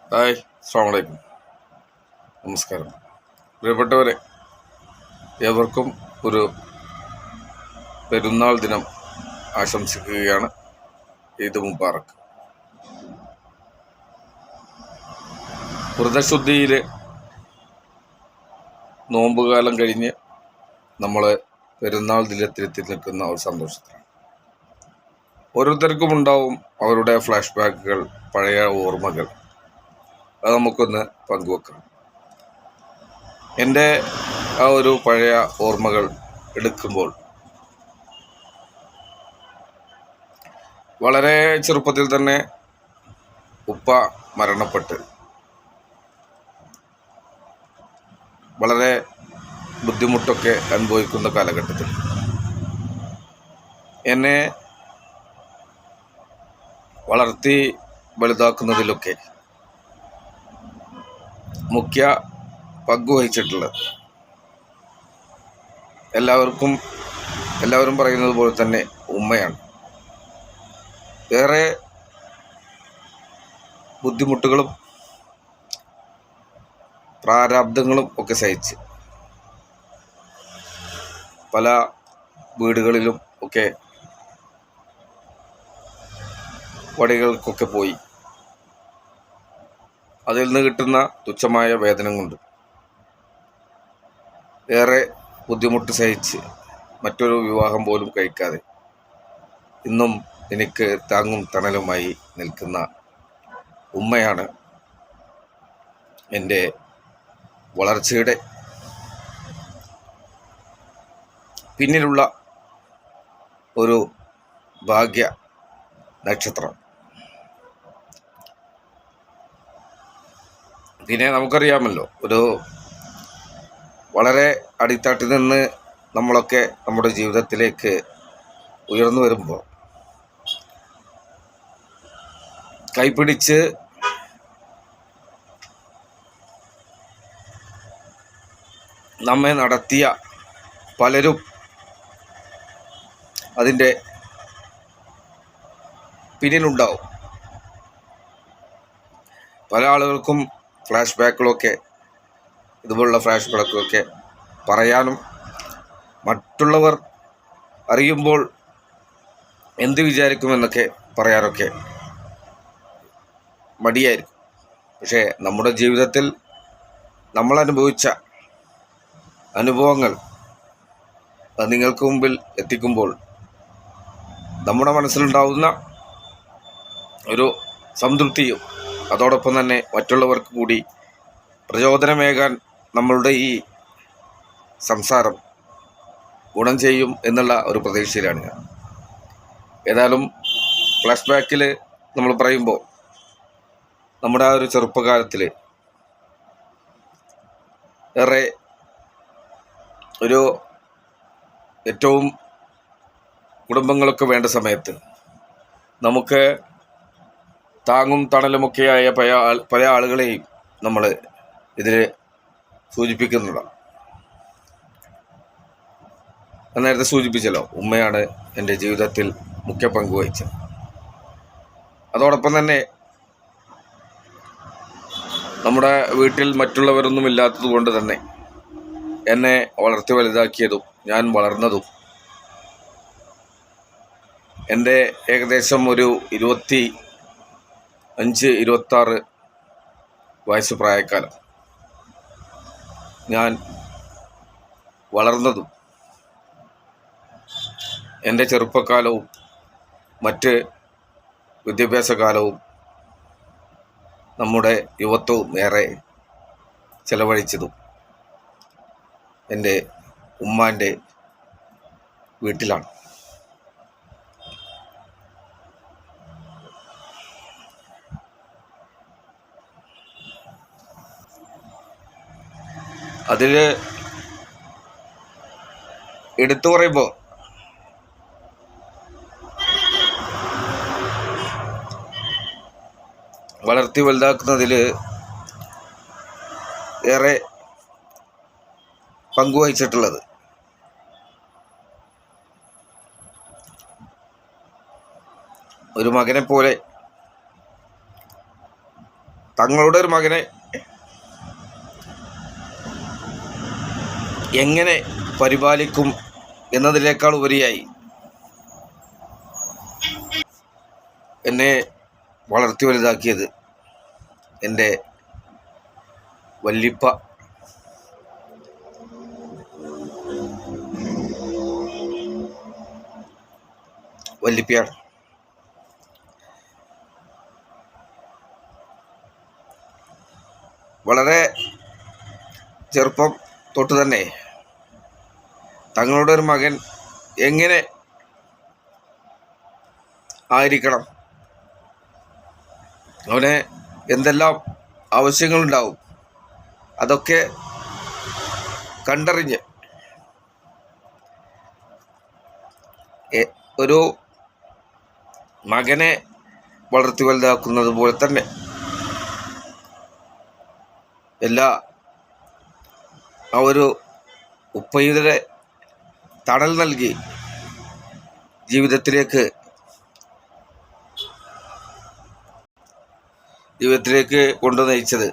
Hi, അസ്സലാമു അലൈക്കും. നമസ്കാരം. പ്രിയപ്പെട്ടവരെ, ഏവർക്കും ഒരു പെരുന്നാൾ ദിനം ആശംസിക്കുകയാണ്. ഈദ് മുബാറക്ക്. വ്രതശുദ്ധിയിൽ നോമ്പുകാലം കഴിഞ്ഞ് നമ്മൾ പെരുന്നാൾ ദിനത്തിലെത്തി നിൽക്കുന്ന ഒരു സന്തോഷത്തിലാണ്. ഓരോരുത്തർക്കും ഉണ്ടാവും അവരുടെ ഫ്ലാഷ് ബാക്കുകൾ, പഴയ ഓർമ്മകൾ. അത് നമുക്കൊന്ന് പങ്കുവെക്കാം. എൻ്റെ ആ ഒരു പഴയ ഓർമ്മകൾ എടുക്കുമ്പോൾ വളരെ ചെറുപ്പത്തിൽ തന്നെ ഉപ്പ മരണപ്പെട്ട് വളരെ ബുദ്ധിമുട്ടൊക്കെ അനുഭവിക്കുന്ന കാലഘട്ടത്തിൽ എന്നെ വളർത്തി വലുതാക്കുന്നതിലൊക്കെ മുഖ്യ പങ്കുവഹിച്ചിട്ടുള്ളത് എല്ലാവരും പറയുന്നത് പോലെ തന്നെ ഉമ്മയാണ്. ഏറെ ബുദ്ധിമുട്ടുകളും പ്രാരാബ്ദങ്ങളും ഒക്കെ സഹിച്ച് പല വീടുകളിലും ഒക്കെ വടികൾക്കൊക്കെ പോയി അതിൽ നിന്ന് കിട്ടുന്ന തുച്ഛമായ വേതനം കൊണ്ട് ഏറെ ബുദ്ധിമുട്ട് സഹിച്ച് മറ്റൊരു വിവാഹം പോലും കഴിക്കാതെ ഇന്നും എനിക്ക് താങ്ങും തണലുമായി നിൽക്കുന്ന ഉമ്മയാണ് എൻ്റെ വളർച്ചയുടെ പിന്നിലുള്ള ഒരു ഭാഗ്യ നക്ഷത്രം. പിന്നെ നമുക്കറിയാമല്ലോ, ഒരു വളരെ അടിത്തട്ടിൽ നിന്ന് നമ്മളൊക്കെ നമ്മുടെ ജീവിതത്തിലേക്ക് ഉയർന്നു വരുമ്പോൾ കൈപിടിച്ച് നമ്മെ നടത്തിയ പലരും അതിൻ്റെ പിന്നിലുണ്ടാവും. പല ആളുകൾക്കും ഫ്ലാഷ് ബാക്കുകളൊക്കെ, ഇതുപോലുള്ള ഫ്ലാഷ് ബാക്കുകളൊക്കെ പറയാനും മറ്റുള്ളവർ അറിയുമ്പോൾ എന്ത് വിചാരിക്കുമെന്നൊക്കെ പറയാനൊക്കെ മടിയായിരിക്കും. പക്ഷേ നമ്മുടെ ജീവിതത്തിൽ നമ്മൾ അനുഭവിച്ച അനുഭവങ്ങൾ അത് നിങ്ങൾക്ക് മുമ്പിൽ എത്തിക്കുമ്പോൾ നമ്മുടെ മനസ്സിലുണ്ടാവുന്ന ഒരു സംതൃപ്തിയും അതോടൊപ്പം തന്നെ മറ്റുള്ളവർക്ക് കൂടി പ്രചോദനമേകാൻ നമ്മളുടെ ഈ സംസാരം ഗുണം ചെയ്യും എന്നുള്ള ഒരു പ്രതീക്ഷയിലാണ് ഞാൻ. ഏതായാലും ഫ്ലാഷ് ബാക്കിൽ നമ്മൾ പറയുമ്പോൾ നമ്മുടെ ആ ഒരു ചെറുപ്പകാലത്തിൽ ഏറെ ഒരു ഏറ്റവും കുടുംബങ്ങളൊക്കെ വേണ്ട സമയത്ത് നമുക്ക് താങ്ങും തണലുമൊക്കെയായ പല ആളുകളെയും നമ്മൾ ഇതിൽ സൂചിപ്പിക്കുന്നുണ്ടാണ്. നേരത്തെ സൂചിപ്പിച്ചല്ലോ, ഉമ്മയാണ് എൻ്റെ ജീവിതത്തിൽ മുഖ്യ പങ്ക് വഹിച്ചത്. അതോടൊപ്പം തന്നെ നമ്മുടെ വീട്ടിൽ മറ്റുള്ളവരൊന്നും ഇല്ലാത്തത് കൊണ്ട് തന്നെ എന്നെ വളർത്തി വലുതാക്കിയതും ഞാൻ വളർന്നതും എൻ്റെ ഏകദേശം ഒരു 25-26 വയസ്സ് പ്രായക്കാലം ഞാൻ വളർന്നതും എൻ്റെ ചെറുപ്പക്കാലവും മറ്റ് വിദ്യാഭ്യാസ കാലവും നമ്മുടെ യുവത്വവും ഏറെ ചെലവഴിച്ചതും എൻ്റെ ഉമ്മാൻ്റെ വീട്ടിലാണ്. അതിൽ എടുത്തു പറയുമ്പോൾ വളർത്തി വലുതാക്കുന്നതിൽ ഏറെ പങ്കുവഹിച്ചിട്ടുള്ളത് ഒരു മകനെ പോലെ തങ്ങളുടെ ഒരു മകനെ എങ്ങനെ പരിപാലിക്കും എന്നതിനേക്കാൾ ഉപരിയായി എന്നെ വളർത്തി വലുതാക്കിയത് എൻ്റെ വല്ലിപ്പ. വല്ലിപ്പയാണ്. വളരെ ചെറുപ്പം തൊട്ട് തന്നെ തങ്ങളുടെ ഒരു മകൻ എങ്ങനെ ആയിരിക്കണം, അവന് എന്തെല്ലാം ആവശ്യങ്ങളുണ്ടാവും, അതൊക്കെ കണ്ടറിഞ്ഞ് ഒരു മകനെ വളർത്തി വലുതാക്കുന്നത് പോലെ തന്നെ എല്ലാ ആ ഒരു ഉപ്പയുടെ തണൽ നൽകി ജീവിതത്തിലേക്ക് കൊണ്ടു നയിച്ചത്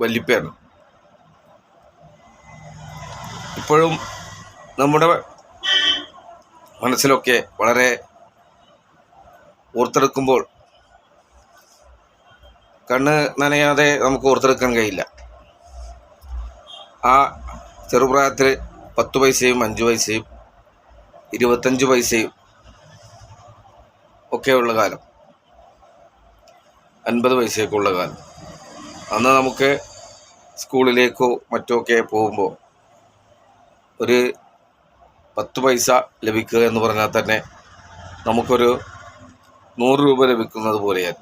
വല്ലിപ്പയാണ്. ഇപ്പോഴും നമ്മുടെ മനസ്സിലൊക്കെ വളരെ ഓർത്തെടുക്കുമ്പോൾ കണ്ണ് നനയാതെ നമുക്ക് ഓർത്തെടുക്കാൻ കഴിയില്ല. ആ ചെറുപ്രായത്തിൽ 10 പൈസയും 5 പൈസയും 25 പൈസയും ഒക്കെയുള്ള കാലം, 50 പൈസയൊക്കെ ഉള്ള കാലം. അന്ന് നമുക്ക് സ്കൂളിലേക്കോ മറ്റോ ഒക്കെ പോകുമ്പോൾ ഒരു 10 പൈസ ലഭിക്കുക എന്ന് പറഞ്ഞാൽ തന്നെ നമുക്കൊരു 100 രൂപ ലഭിക്കുന്നത് പോലെയാണ്.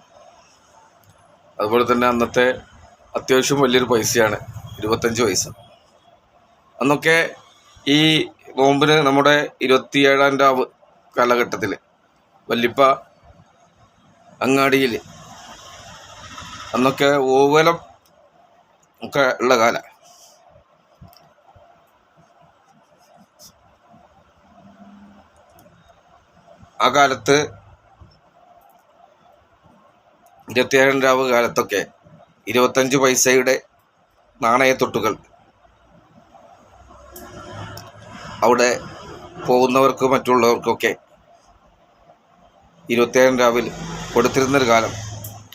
അതുപോലെ തന്നെ അന്നത്തെ അത്യാവശ്യം വലിയൊരു പൈസയാണ് 25 പൈസ. അന്നൊക്കെ ഈ നോമ്പിന് നമ്മുടെ 27-ാം രാവ് കാലഘട്ടത്തിൽ വല്ലിപ്പ അങ്ങാടിയിൽ അന്നൊക്കെ ഓവലം ഒക്കെ ഉള്ള കാലം. ആ കാലത്ത് 27-ാം രാവ് കാലത്തൊക്കെ 25 പൈസയുടെ നാണയത്തൊട്ടുകൾ അവിടെ പോകുന്നവർക്ക് മറ്റുള്ളവർക്കൊക്കെ 27-ാം രാവിൽ കൊടുത്തിരുന്നൊരു കാലം.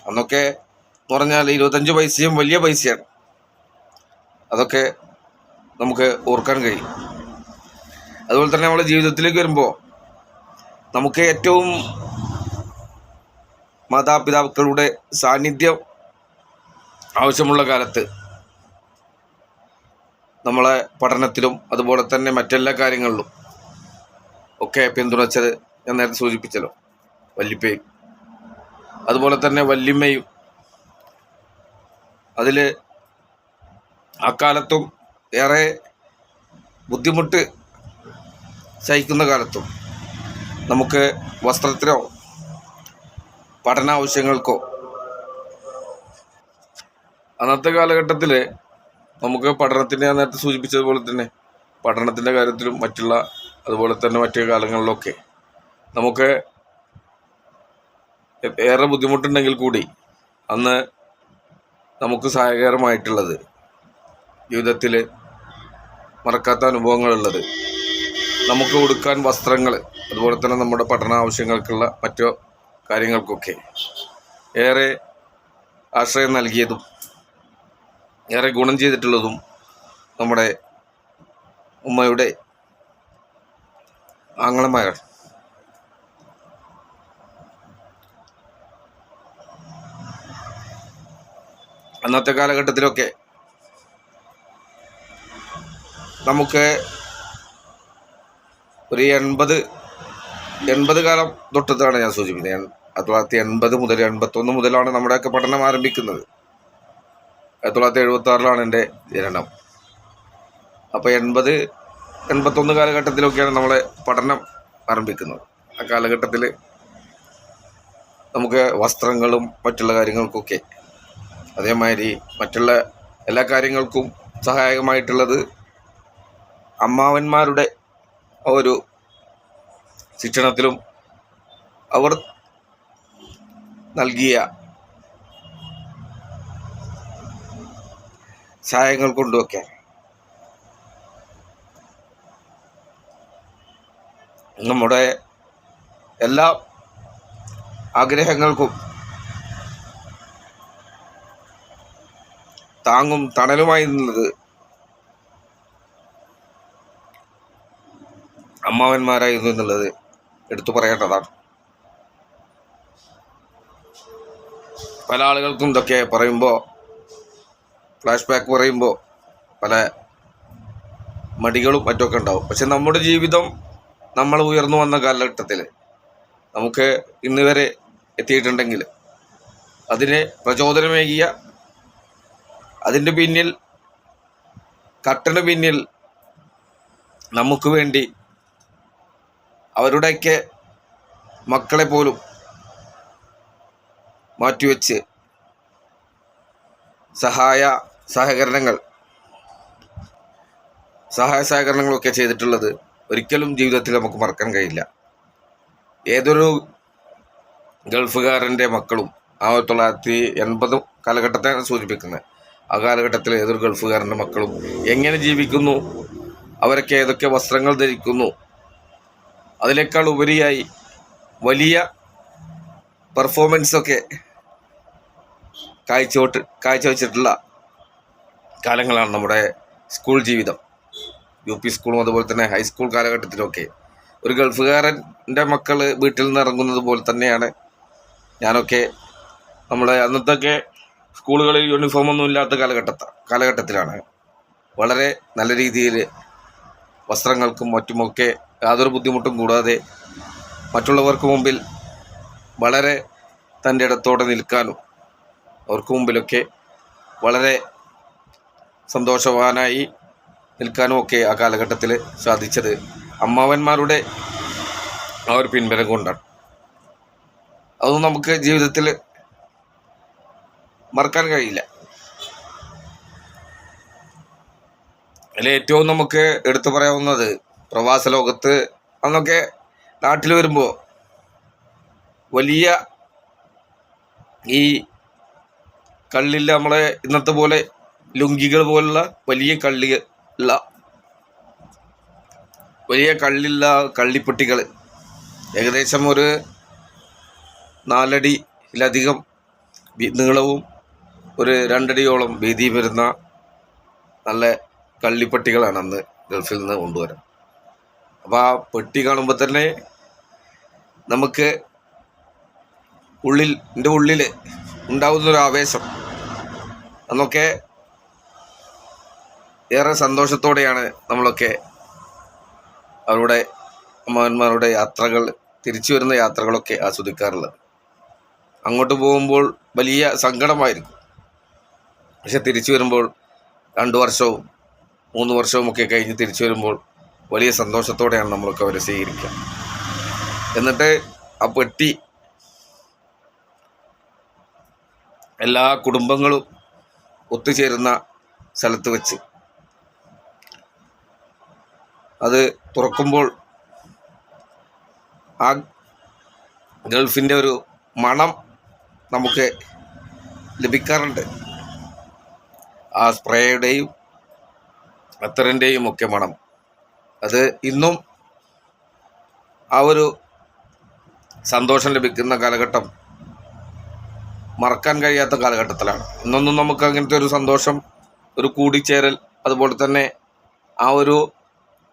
അന്നൊക്കെ എന്ന് പറഞ്ഞാൽ 25 പൈസയും വലിയ പൈസയാണ്. അതൊക്കെ നമുക്ക് ഓർക്കാൻ കഴിയും. അതുപോലെ തന്നെ നമ്മുടെ ജീവിതത്തിലേക്ക് വരുമ്പോൾ നമുക്ക് ഏറ്റവും മാതാപിതാക്കളുടെ സാന്നിധ്യം ആവശ്യമുള്ള കാലത്ത് നമ്മളെ പഠനത്തിലും അതുപോലെ തന്നെ മറ്റെല്ലാ കാര്യങ്ങളിലും ഒക്കെ പിന്തുണച്ചത് ഞാൻ നേരത്തെ സൂചിപ്പിച്ചല്ലോ വല്ലിപ്പയും അതുപോലെ തന്നെ വല്ലിമ്മയും. അതിൽ ആ കാലത്തും ഏറെ ബുദ്ധിമുട്ട് സഹിക്കുന്ന കാലത്തും നമുക്ക് വസ്ത്രത്തിനോ പഠന ആവശ്യങ്ങൾക്കോ അന്നത്തെ കാലഘട്ടത്തിൽ നമുക്ക് പഠനത്തിൻ്റെ ഞാൻ നേരത്തെ സൂചിപ്പിച്ചതുപോലെ തന്നെ പഠനത്തിൻ്റെ കാര്യത്തിലും മറ്റുള്ള അതുപോലെ തന്നെ മറ്റു കാലങ്ങളിലൊക്കെ നമുക്ക് ഏറെ ബുദ്ധിമുട്ടുണ്ടെങ്കിൽ കൂടി അന്ന് നമുക്ക് സഹായകരമായിട്ടുള്ളത്, ജീവിതത്തിൽ മറക്കാത്ത അനുഭവങ്ങളുള്ളത്, നമുക്ക് കൊടുക്കാൻ വസ്ത്രങ്ങൾ, അതുപോലെ തന്നെ നമ്മുടെ പഠന ആവശ്യങ്ങൾക്കുള്ള മറ്റു കാര്യങ്ങൾക്കൊക്കെ ഏറെ ആശ്രയം നൽകിയതും ഏറെ ഗുണം ചെയ്തിട്ടുള്ളതും നമ്മുടെ ഉമ്മയുടെ ആങ്ങളമാരാണ്. അന്നത്തെ കാലഘട്ടത്തിലൊക്കെ നമുക്ക് ഒരു 80 കാലം തൊട്ടതാണ് ഞാൻ സൂചിപ്പിക്കുന്നത്. 1980 മുതൽ 81 മുതലാണ് നമ്മുടെയൊക്കെ പഠനം ആരംഭിക്കുന്നത്. 1976 എൻ്റെ ജനനം. അപ്പോൾ 80-81 കാലഘട്ടത്തിലൊക്കെയാണ് നമ്മളെ പഠനം ആരംഭിക്കുന്നത്. ആ കാലഘട്ടത്തിൽ നമുക്ക് വസ്ത്രങ്ങളും മറ്റുള്ള കാര്യങ്ങൾക്കൊക്കെ അതേമാതിരി മറ്റുള്ള എല്ലാ കാര്യങ്ങൾക്കും സഹായകമായിട്ടുള്ളത് അമ്മാവന്മാരുടെ ഒരു ശിക്ഷണത്തിലും അവർ നൽകിയ സഹായങ്ങൾ കൊണ്ടുവയ്ക്കാൻ നമ്മുടെ എല്ലാ ആഗ്രഹങ്ങൾക്കും താങ്ങും തണലുമായി നിന്നത് അമ്മാവന്മാരായിരുന്നു എന്നുള്ളത് എടുത്തു പറയേണ്ടതാണ്. പല ആളുകൾക്കും ഇതൊക്കെ പറയുമ്പോൾ, ഫ്ലാഷ് ബാക്ക് പറയുമ്പോൾ പല മടികളും മറ്റൊക്കെ ഉണ്ടാവും. പക്ഷെ നമ്മുടെ ജീവിതം നമ്മൾ ഉയർന്നു വന്ന കാലഘട്ടത്തിൽ നമുക്ക് ഇന്ന് വരെ എത്തിയിട്ടുണ്ടെങ്കിൽ അതിനെ പ്രചോദനമേകിയ, അതിൻ്റെ പിന്നിൽ, കട്ടന് പിന്നിൽ നമുക്ക് വേണ്ടി അവരുടെയൊക്കെ മക്കളെ പോലും മാറ്റിവെച്ച് സഹായ സഹകരണങ്ങളൊക്കെ ചെയ്തിട്ടുള്ളത് ഒരിക്കലും ജീവിതത്തിൽ നമുക്ക് മറക്കാൻ കഴിയില്ല. ഏതൊരു ഗൾഫുകാരൻ്റെ മക്കളും 1980 കാലഘട്ടത്തെയാണ് സൂചിപ്പിക്കുന്നത്. ആ കാലഘട്ടത്തിൽ ഏതൊരു ഗൾഫുകാരൻ്റെ മക്കളും എങ്ങനെ ജീവിക്കുന്നു, അവരൊക്കെ ഏതൊക്കെ വസ്ത്രങ്ങൾ ധരിക്കുന്നു, അതിനേക്കാൾ ഉപരിയായി വലിയ പെർഫോമൻസൊക്കെ കാഴ്ചവെച്ചിട്ടുള്ള കാലങ്ങളാണ് നമ്മുടെ സ്കൂൾ ജീവിതം. UP സ്കൂളും അതുപോലെ തന്നെ ഹൈസ്കൂൾ കാലഘട്ടത്തിലൊക്കെ ഒരു ഗൾഫുകാരൻ്റെ മക്കൾ വീട്ടിൽ നിന്ന് ഇറങ്ങുന്നത് പോലെ തന്നെയാണ് ഞാനൊക്കെ. നമ്മുടെ അന്നത്തൊക്കെ സ്കൂളുകളിൽ യൂണിഫോമൊന്നും ഇല്ലാത്ത കാലഘട്ടത്തിലാണ് വളരെ നല്ല രീതിയിൽ വസ്ത്രങ്ങൾക്കും മറ്റുമൊക്കെ യാതൊരു ബുദ്ധിമുട്ടും കൂടാതെ മറ്റുള്ളവർക്ക് മുമ്പിൽ വളരെ തൻ്റെ ഇടത്തോടെ നിൽക്കാനും അവർക്ക് മുമ്പിലൊക്കെ വളരെ സന്തോഷവാനായി നിൽക്കാനും ഒക്കെ ആ കാലഘട്ടത്തിൽ സാധിച്ചത് അമ്മാവന്മാരുടെ ആ ഒരു പിൻബലം കൊണ്ടാണ്. അതൊന്നും നമുക്ക് ജീവിതത്തിൽ മറക്കാൻ കഴിയില്ല. അതിൽ ഏറ്റവും നമുക്ക് എടുത്തു പറയാവുന്നത് പ്രവാസ ലോകത്ത് അന്നൊക്കെ നാട്ടിൽ വരുമ്പോൾ വലിയ ഈ കള്ളില്ല, നമ്മളെ ഇന്നത്തെ പോലെ ലുങ്കികൾ പോലുള്ള വലിയ കള്ളിപ്പെട്ടികൾ ഏകദേശം ഒരു 4 അടിയിലധികം നീളവും ഒരു 2 അടിയോളം വീതി വരുന്ന നല്ല കള്ളിപ്പെട്ടികളാണ് അന്ന് ഗൾഫിൽ നിന്ന് കൊണ്ടുവരാൻ. അപ്പോൾ ആ പെട്ടി കാണുമ്പോൾ തന്നെ നമുക്ക് എൻ്റെ ഉള്ളിൽ ഉണ്ടാകുന്നൊരു ആവേശം, അന്നൊക്കെ ഏറെ സന്തോഷത്തോടെയാണ് നമ്മളൊക്കെ അവരുടെ അമ്മാവന്മാരുടെ തിരിച്ചു വരുന്ന യാത്രകളൊക്കെ ആസ്വദിക്കാറുള്ളത്. അങ്ങോട്ട് പോകുമ്പോൾ വലിയ സങ്കടമായിരിക്കും, പക്ഷെ തിരിച്ചു വരുമ്പോൾ 2 വർഷവും 3 വർഷവും ഒക്കെ കഴിഞ്ഞ് തിരിച്ചു വരുമ്പോൾ വലിയ സന്തോഷത്തോടെയാണ് നമ്മളൊക്കെ അവരെ സ്വീകരിക്കുക. എന്നിട്ട് ആ പെട്ടി എല്ലാ കുടുംബങ്ങളും ഒത്തുചേരുന്ന സ്ഥലത്ത് വെച്ച് അത് തുറക്കുമ്പോൾ ആ ഗൾഫിൻ്റെ ഒരു മണം നമുക്ക് ലഭിക്കാറുണ്ട്. ആ സ്പ്രേയുടെയും അത്തറിൻ്റെയും ഒക്കെ മണം, അത് ഇന്നും ആ ഒരു സന്തോഷം ലഭിക്കുന്ന കാലഘട്ടം മറക്കാൻ കഴിയാത്ത കാലഘട്ടത്തിലാണ്. ഇന്നൊന്നും നമുക്ക് അങ്ങനത്തെ ഒരു സന്തോഷം, ഒരു കൂടിച്ചേരൽ, അതുപോലെ തന്നെ ആ ഒരു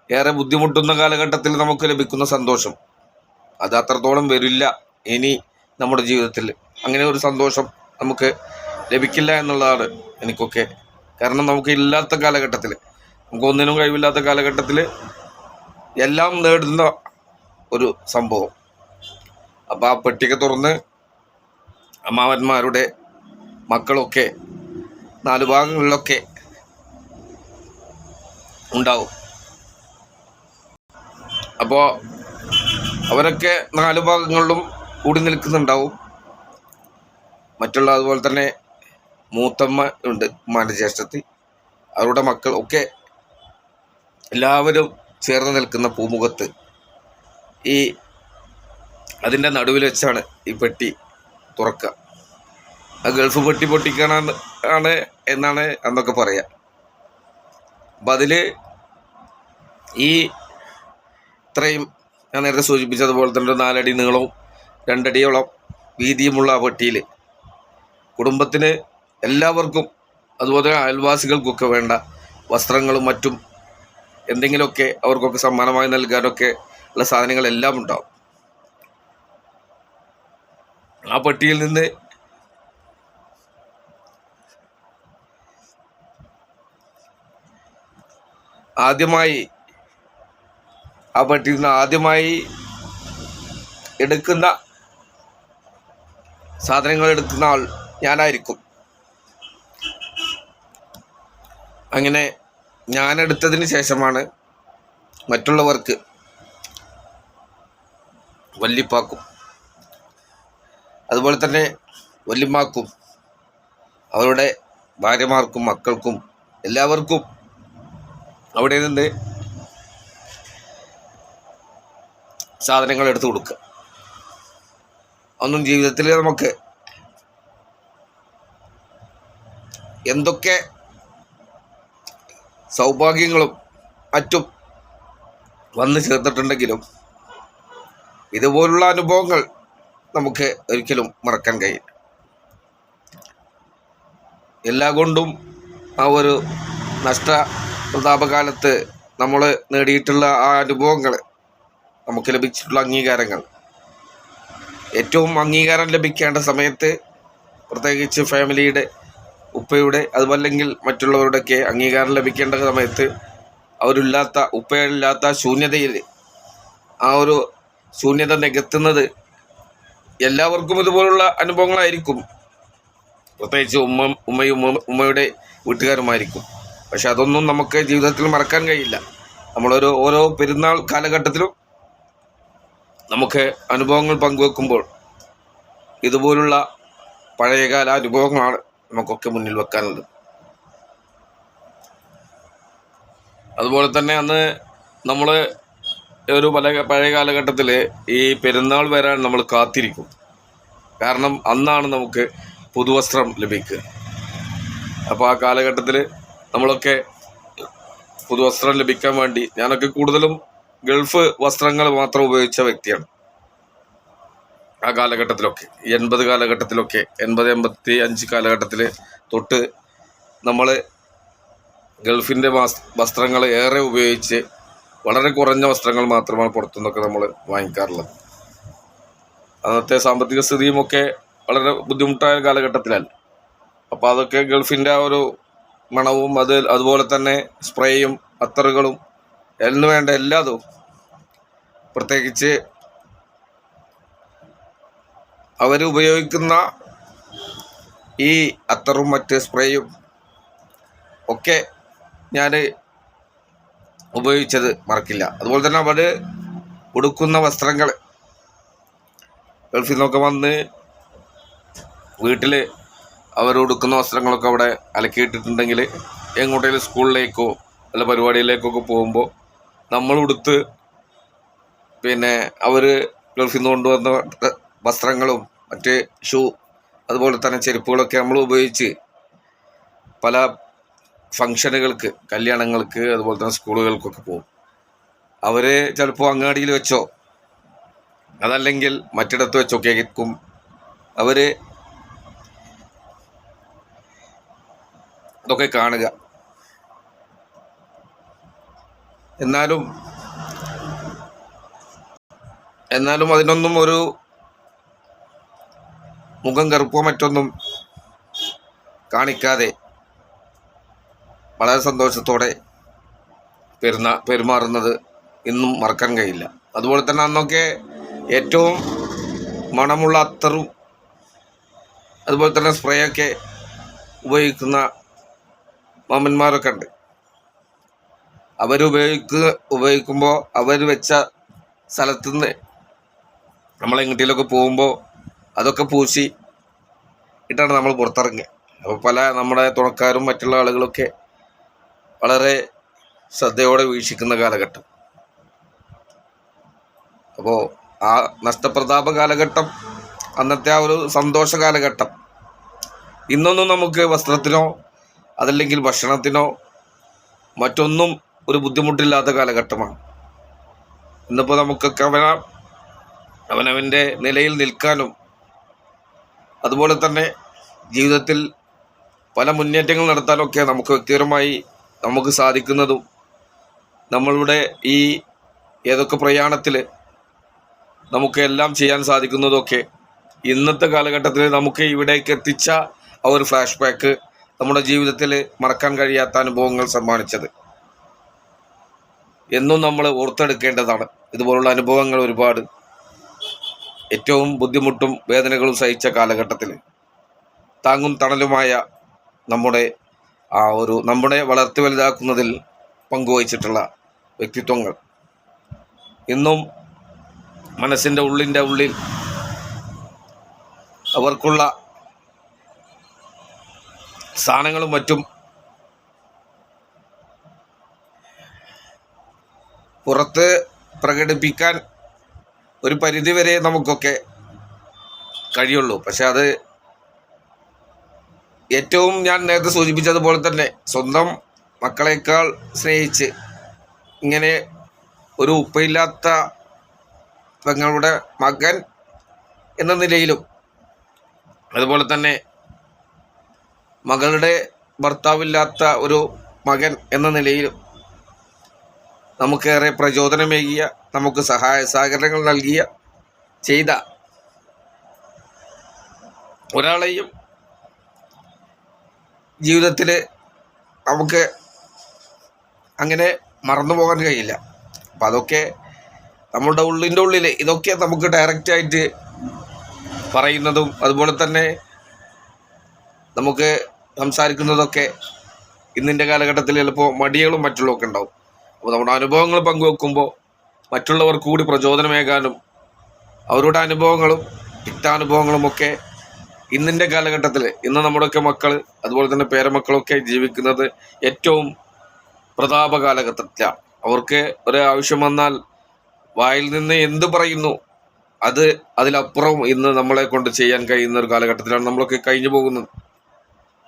ഏറെ ബുദ്ധിമുട്ടുന്ന കാലഘട്ടത്തിൽ നമുക്ക് ലഭിക്കുന്ന സന്തോഷം അത് അത്രത്തോളം വരില്ല ഇനി നമ്മുടെ ജീവിതത്തിൽ. അങ്ങനെ ഒരു സന്തോഷം നമുക്ക് ലഭിക്കില്ല എന്നുള്ളതാണ് എനിക്കൊക്കെ. കാരണം നമുക്ക് ഇല്ലാത്ത കാലഘട്ടത്തിൽ, നമുക്ക് ഒന്നിനും കഴിവില്ലാത്ത കാലഘട്ടത്തിൽ എല്ലാം നേടുന്ന ഒരു സംഭവം. അപ്പോൾ ആ പെട്ടിക തുറന്ന് അമ്മാവന്മാരുടെ മക്കളൊക്കെ 4 ഭാഗങ്ങളിലൊക്കെ ഉണ്ടാവും. അപ്പോൾ അവരൊക്കെ 4 ഭാഗങ്ങളിലും കൂടി നിൽക്കുന്നുണ്ടാവും. മറ്റുള്ള അതുപോലെ തന്നെ മൂത്തമ്മ ഉണ്ട്, ഉമ്മാൻ്റെ ജ്യേഷ്ഠത്തി, അവരുടെ മക്കൾ ഒക്കെ എല്ലാവരും ചേർന്ന് നിൽക്കുന്ന പൂമുഖത്ത് അതിൻ്റെ നടുവിൽ വെച്ചാണ് ഈ പെട്ടി തുറക്കുക. ആ ഗൾഫ് പെട്ടി പൊട്ടിക്കാനാണ് എന്നാണ് അന്നൊക്കെ പറയുക. അപ്പം അതിൽ ഈ ഇത്രയും ഞാൻ നേരത്തെ സൂചിപ്പിച്ചതുപോലെ തന്നെ 4 അടി നീളവും 2 അടിയോളം വീതിയുമുള്ള ആ പെട്ടിയിൽ കുടുംബത്തിന് എല്ലാവർക്കും അതുപോലെ അയൽവാസികൾക്കൊക്കെ വേണ്ട വസ്ത്രങ്ങളും മറ്റും എന്തെങ്കിലുമൊക്കെ അവർക്കൊക്കെ സമ്മാനമായി നൽകാനൊക്കെ ഉള്ള സാധനങ്ങളെല്ലാം ഉണ്ടാവും. ആ പെട്ടിയിൽ നിന്ന് ആദ്യമായി എടുക്കുന്ന സാധനങ്ങൾ എടുക്കുന്ന ആൾ ഞാനായിരിക്കും. അങ്ങനെ ഞാനെടുത്തതിന് ശേഷമാണ് മറ്റുള്ളവർക്ക്, വല്യപ്പാക്കും അതുപോലെ തന്നെ വല്യമ്മാക്കും അവരുടെ ഭാര്യമാർക്കും മക്കൾക്കും എല്ലാവർക്കും അവിടെ നിന്ന് സാധനങ്ങൾ എടുത്തു കൊടുക്കുക. ഒന്നും ജീവിതത്തിൽ നമുക്ക് എന്തൊക്കെ സൗഭാഗ്യങ്ങളും മറ്റും വന്നു ചേർന്നിട്ടുണ്ടെങ്കിലും ഇതുപോലുള്ള അനുഭവങ്ങൾ നമുക്ക് ഒരിക്കലും മറക്കാൻ കഴിയില്ല. എല്ലാ കൊണ്ടും ആ ഒരു നഷ്ടപ്രതാപകാലത്ത് നമ്മൾ നേടിയിട്ടുള്ള ആ അനുഭവങ്ങൾ, നമുക്ക് ലഭിച്ചിട്ടുള്ള അംഗീകാരങ്ങൾ, ഏറ്റവും അംഗീകാരം ലഭിക്കേണ്ട സമയത്ത് പ്രത്യേകിച്ച് ഫാമിലിയുടെ, ഉപ്പയുടെ അതുമല്ലെങ്കിൽ മറ്റുള്ളവരുടെയൊക്കെ അംഗീകാരം ലഭിക്കേണ്ട സമയത്ത് ഉപ്പയില്ലാത്ത ശൂന്യതയിൽ ആ ഒരു ശൂന്യത നികത്തുന്നത് എല്ലാവർക്കും ഇതുപോലുള്ള അനുഭവങ്ങളായിരിക്കും. പ്രത്യേകിച്ച് ഉമ്മയുടെ വീട്ടുകാരുമായിരിക്കും. പക്ഷെ അതൊന്നും നമുക്ക് ജീവിതത്തിൽ മറക്കാൻ കഴിയില്ല. ഓരോ പെരുന്നാൾ കാലഘട്ടത്തിലും നമുക്ക് അനുഭവങ്ങൾ പങ്കുവെക്കുമ്പോൾ ഇതുപോലുള്ള പഴയകാല അനുഭവങ്ങളാണ് നമുക്കൊക്കെ മുന്നിൽ വെക്കാനുള്ളത്. അതുപോലെ തന്നെ അന്ന് നമ്മൾ ഒരു പഴയ കാലഘട്ടത്തിൽ ഈ പെരുന്നാൾ വരാൻ നമ്മൾ കാത്തിരിക്കും. കാരണം അന്നാണ് നമുക്ക് പുതുവസ്ത്രം ലഭിക്കുക. അപ്പോൾ ആ കാലഘട്ടത്തിൽ നമ്മളൊക്കെ പുതുവസ്ത്രം ലഭിക്കാൻ വേണ്ടി, ഞാനൊക്കെ കൂടുതലും ഗൾഫ് വസ്ത്രങ്ങൾ മാത്രം ഉപയോഗിച്ച വ്യക്തിയാണ്. ആ കാലഘട്ടത്തിലൊക്കെ 80 കാലഘട്ടത്തിലൊക്കെ 85 കാലഘട്ടത്തിൽ തൊട്ട് നമ്മൾ ഗൾഫിൻ്റെ വസ്ത്രങ്ങൾ ഏറെ ഉപയോഗിച്ച് വളരെ കുറഞ്ഞ വസ്ത്രങ്ങൾ മാത്രമാണ് പുറത്തുനിന്നൊക്കെ നമ്മൾ വാങ്ങിക്കാറുള്ളത്. അന്നത്തെ സാമ്പത്തിക സ്ഥിതിയുമൊക്കെ വളരെ ബുദ്ധിമുട്ടായ കാലഘട്ടത്തിലല്ല. അപ്പോൾ അതൊക്കെ ഗൾഫിൻ്റെ ആ ഒരു മണവും അതുപോലെ തന്നെ സ്പ്രേയും അത്തറുകളും എന്ന് വേണ്ട എല്ലാതും, പ്രത്യേകിച്ച് അവരുപയോഗിക്കുന്ന ഈ അത്തറും മറ്റ് സ്പ്രേയും ഒക്കെ ഞാൻ ഉപയോഗിച്ചത് മറക്കില്ല. അതുപോലെ തന്നെ അവർ ഉടുക്കുന്ന വസ്ത്രങ്ങൾ ഗൾഫിൽ നിന്നൊക്കെ വന്ന് വീട്ടിൽ അവർ ഉടുക്കുന്ന വസ്ത്രങ്ങളൊക്കെ അവിടെ അലക്കിയിട്ടിട്ടുണ്ടെങ്കിൽ എങ്ങോട്ടെങ്കിലും സ്കൂളിലേക്കോ അല്ല പരിപാടിയിലേക്കൊക്കെ പോകുമ്പോൾ നമ്മൾ ഉടുത്ത്, പിന്നെ അവർ ഗൾഫിൽ നിന്ന് കൊണ്ടുവന്ന വസ്ത്രങ്ങളും മറ്റ് ഷൂ അതുപോലെ തന്നെ ചെരുപ്പുകളൊക്കെ നമ്മൾ ഉപയോഗിച്ച് പല ഫങ്ഷനുകൾക്ക്, കല്യാണങ്ങൾക്ക് അതുപോലെ തന്നെ സ്കൂളുകൾക്കൊക്കെ പോകും. അവർ ചിലപ്പോൾ അങ്ങാടിയിൽ വെച്ചോ അതല്ലെങ്കിൽ മറ്റിടത്ത് വെച്ചൊക്കെ ആയിരിക്കും അവർ അതൊക്കെ കാണുക. എന്നാലും അതിനൊന്നും ഒരു മുഖം കറുപ്പോ മറ്റൊന്നും കാണിക്കാതെ വളരെ സന്തോഷത്തോടെ പെരുമാറുന്നത് ഇന്നും മറക്കാൻ കഴിയില്ല. അതുപോലെ തന്നെ അന്നൊക്കെ ഏറ്റവും മണമുള്ള അത്തറും അതുപോലെ തന്നെ സ്പ്രേയൊക്കെ ഉപയോഗിക്കുന്ന മാമന്മാരൊക്കെ ഉണ്ട്. ഉപയോഗിക്കുമ്പോൾ അവർ വെച്ച സ്ഥലത്തുനിന്ന് നമ്മളെങ്ങോട്ടേലൊക്കെ പോകുമ്പോൾ അതൊക്കെ പൂശി ഇട്ടാണ് നമ്മൾ പുറത്തിറങ്ങുക. അപ്പോൾ നമ്മുടെ തുണക്കാരും മറ്റുള്ള ആളുകളൊക്കെ വളരെ ശ്രദ്ധയോടെ വീക്ഷിക്കുന്ന കാലഘട്ടം. അപ്പോൾ ആ നഷ്ടപ്രതാപ കാലഘട്ടം, അന്നത്തെ ആ ഒരു സന്തോഷ കാലഘട്ടം ഇന്നൊന്നും നമുക്ക് വസ്ത്രത്തിനോ അതല്ലെങ്കിൽ ഭക്ഷണത്തിനോ മറ്റൊന്നും ഒരു ബുദ്ധിമുട്ടില്ലാത്ത കാലഘട്ടമാണ്. ഇന്നിപ്പോൾ നമുക്കൊക്കെ അവനവൻ്റെ നിലയിൽ നിൽക്കാനും അതുപോലെ തന്നെ ജീവിതത്തിൽ പല മുന്നേറ്റങ്ങൾ നടത്താനൊക്കെ നമുക്ക് വ്യക്തിപരമായി നമുക്ക് സാധിക്കുന്നതും നമ്മളുടെ ഈ ഏതൊക്കെ പ്രയാണത്തിൽ നമുക്ക് എല്ലാം ചെയ്യാൻ സാധിക്കുന്നതൊക്കെ ഇന്നത്തെ കാലഘട്ടത്തിൽ നമുക്ക് ഇവിടേക്ക് എത്തിച്ച ആ ഒരു ഫ്ലാഷ് ബാക്ക് നമ്മുടെ ജീവിതത്തിൽ മറക്കാൻ കഴിയാത്ത അനുഭവങ്ങൾ സമ്മാനിച്ചത് എന്നും നമ്മൾ ഓർത്തെടുക്കേണ്ടതാണ്. ഇതുപോലുള്ള അനുഭവങ്ങൾ ഒരുപാട് ഏറ്റവും ബുദ്ധിമുട്ടും വേദനകളും സഹിച്ച കാലഘട്ടത്തിൽ താങ്ങും തണലുമായ നമ്മളെ വളർത്തി വലുതാക്കുന്നതിൽ പങ്കുവഹിച്ചിട്ടുള്ള വ്യക്തിത്വങ്ങൾ ഇന്നും മനസ്സിൻ്റെ ഉള്ളിൽ അവർക്കുള്ള സ്ഥാനങ്ങളും മറ്റും പുറത്ത് പ്രകടിപ്പിക്കാൻ ഒരു പരിധിവരെ നമുക്കൊക്കെ കഴിയുള്ളൂ. പക്ഷെ അത് ഏറ്റവും ഞാൻ നേരത്തെ സൂചിപ്പിച്ചതുപോലെ തന്നെ സ്വന്തം മക്കളെക്കാൾ സ്നേഹിച്ച് ഇങ്ങനെ ഒരു ഉപ്പയില്ലാത്ത പെങ്ങളുടെ മകൻ എന്ന നിലയിലും അതുപോലെ തന്നെ മകളുടെ ഭർത്താവില്ലാത്ത ഒരു മകൻ എന്ന നിലയിലും നമുക്കേറെ പ്രചോദനമേകിയ, നമുക്ക് സഹായ സഹകരണങ്ങൾ നൽകിയ ചെയ്ത ഒരാളെയും ജീവിതത്തിൽ നമുക്ക് അങ്ങനെ മറന്നു പോകാൻ കഴിയില്ല. അപ്പം അതൊക്കെ നമ്മളുടെ ഉള്ളിൽ ഇതൊക്കെ നമുക്ക് ഡയറക്റ്റായിട്ട് പറയുന്നതും അതുപോലെ തന്നെ നമുക്ക് സംസാരിക്കുന്നതൊക്കെ ഇന്നിൻ്റെ കാലഘട്ടത്തിൽ ചിലപ്പോൾ മടികളും മറ്റുള്ളതൊക്കെ ഉണ്ടാവും. അപ്പോൾ നമ്മുടെ അനുഭവങ്ങൾ പങ്കുവെക്കുമ്പോൾ മറ്റുള്ളവർ കൂടി പ്രചോദനമേകാനും അവരുടെ അനുഭവങ്ങളും തിക്താനുഭവങ്ങളുമൊക്കെ ഇന്നിൻ്റെ കാലഘട്ടത്തിൽ ഇന്ന് നമ്മുടെയൊക്കെ മക്കൾ അതുപോലെ തന്നെ പേരമക്കളൊക്കെ ജീവിക്കുന്നത് ഏറ്റവും പ്രതാപ കാലഘട്ടത്തിലാണ്. അവർക്ക് ഒരാവശ്യം വന്നാൽ വായിൽ നിന്ന് എന്ത് പറയുന്നു അതിലപ്പുറം ഇന്ന് നമ്മളെ കൊണ്ട് ചെയ്യാൻ കഴിയുന്ന ഒരു കാലഘട്ടത്തിലാണ് നമ്മളൊക്കെ കഴിഞ്ഞു പോകുന്നത്.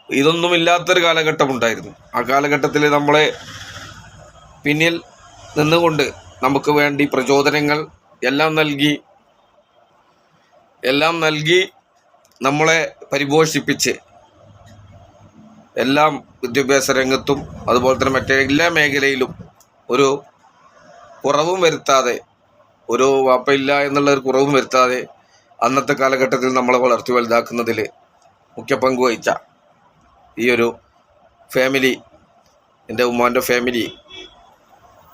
ഇതൊന്നുമില്ലാത്തൊരു കാലഘട്ടം ഉണ്ടായിരുന്നു. ആ കാലഘട്ടത്തിൽ നമ്മളെ പിന്നിൽ നിന്നുകൊണ്ട് നമുക്ക് വേണ്ടി പ്രചോദനങ്ങൾ എല്ലാം നൽകി നമ്മളെ പരിപോഷിപ്പിച്ച് എല്ലാം വിദ്യാഭ്യാസ രംഗത്തും അതുപോലെ തന്നെ മറ്റേ എല്ലാ മേഖലയിലും ഒരു കുറവും വരുത്താതെ, ഒരു വാപ്പയില്ല എന്നുള്ളൊരു കുറവും വരുത്താതെ അന്നത്തെ കാലഘട്ടത്തിൽ നമ്മളെ വളർത്തി വലുതാക്കുന്നതിൽ മുഖ്യ പങ്ക് വഹിച്ച ഈ ഒരു ഫാമിലി, എൻ്റെ ഉമ്മാൻ്റെ ഫാമിലി